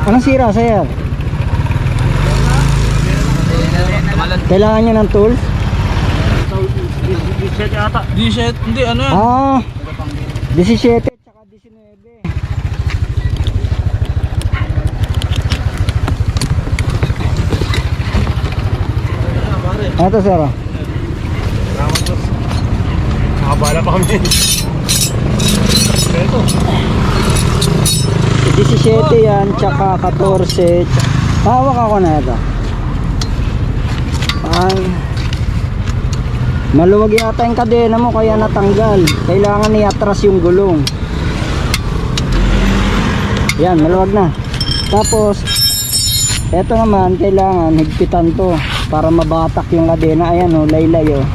Anong sira, sir? Kailangan niya ng tools? D-set yata. D-set? Hindi, ano yan? 17 tsaka 19. Ito, sir. Salamat, boss. Nakabala pa kami. Ito. 17 yan, tsaka 14. Hawak ako na ito. Ay, maluwag yata yung kadena mo kaya natanggal. Kailangan i-atras yung gulong. Yan, maluwag na. Tapos eto naman, kailangan higpitan to para mabatak yung kadena. Ayan o, laylay o.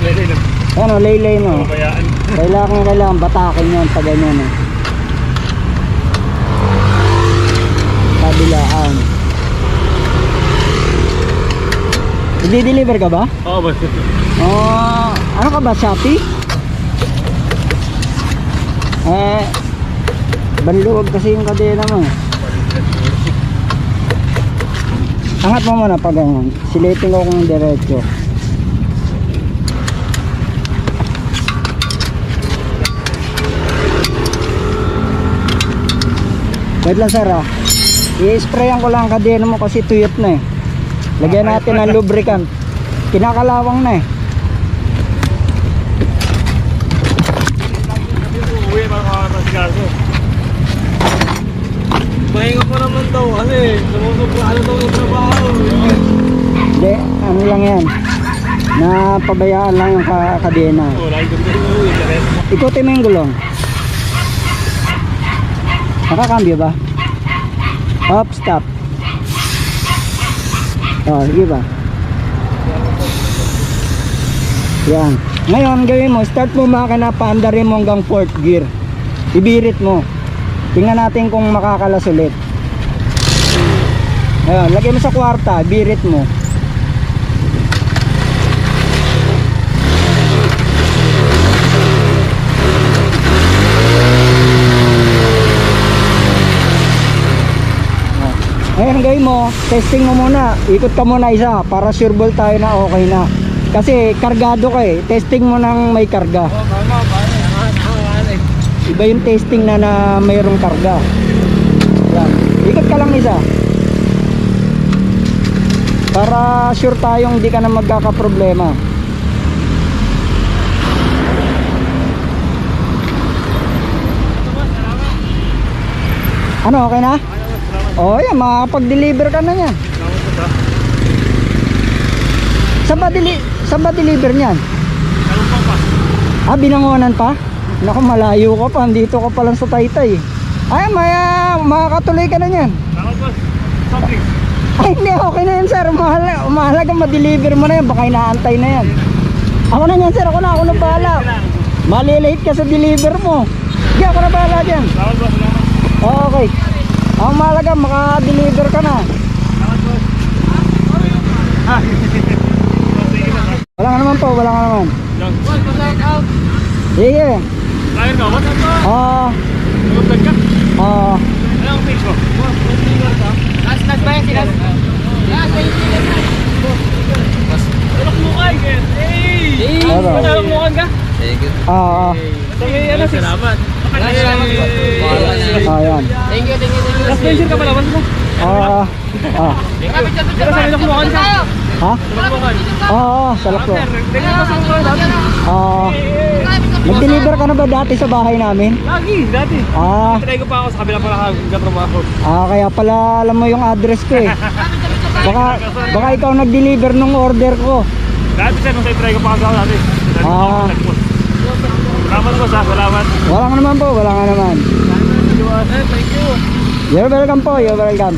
Laylay lang. Ayan o, laylay no. Bayaan. Kailangan batakin yun pag ganyan o. Kabilaan. I-deliver ka ba? Oo, boss. Ano ka ba, Shopee? Banluwag kasi yung kadena mo. Angat mo muna pag ganyan. Sileting ko kung diretso. Wait lang, sir, i-sprayan ko lang ang kadena mo kasi tuyot na eh. Lagyan natin ng lubricant. Kinakalawang na eh. Uwi para makakasigaso. Mahinga pa naman daw kasi sumusubraan daw yung trabaho. Hindi, ano lang yan. Napabayaan lang yung kadena. Lagi ko din uwi. Ikutin mo yung gulong. Nakakambyo ba? Up, stop. Sige ba? Yan. Ngayon, gawin mo, start mo makina, paandarin mo hanggang 4th gear. Ibirit mo. Tingnan natin kung makakalas ulit. Ayan, lagay mo sa kwarta, ibirit mo. Ngayon gawin mo, testing mo muna. Ikot ka muna isa para sure ball tayo na okay na. Kasi kargado ka eh. Testing mo nang may karga. Iba yung testing na mayroong karga. Yan. Ikot ka lang isa. Para sure tayong hindi ka na magkakaproblema. Ano, okay na? Oh, yan, makakapag-deliver ka na yan. Saan ba deliver niyan? Binangonan pa? Naku, malayo ka pa. Dito ka pa lang sa Taytay. Ay, makakatuloy ka na yan. Ay, hindi, okay na yan, sir. Mahalaga ma-deliver mo na yan. Baka inaantay na yan. Ako na yan, sir. Ako na bahala. Malilate ka sa deliver mo. Hindi, ako na bahala dyan. Okay. Ang mahalaga, maka-deliver ka na. Wala ka naman po, wala ka naman. Sige. Kaya ka, what's up ba? Nag-vlog ka? Anong page mo? Nas ba yan sila? Alok mo ka, hey! Alok mo ka? Salamat. Ayan. Thank you. Last mention ka pala, what's mo? Pero sa Ilokmukan ka? Ha? Ilokmukan? Sa Laklo. Tingnan mo sa mga dati. Nag-deliver ka na ba dati sa bahay namin? Lagi, dati. Try ko pa ako sa kabila pala katrabaho. Kaya pala alam mo yung address ko eh. Baka ikaw nag-deliver nung order ko. Dati siya, nung try ko pa ako dati. Salamat po, salamat. Wala ka naman po, wala ka naman. Thank you. You're welcome po, you're welcome.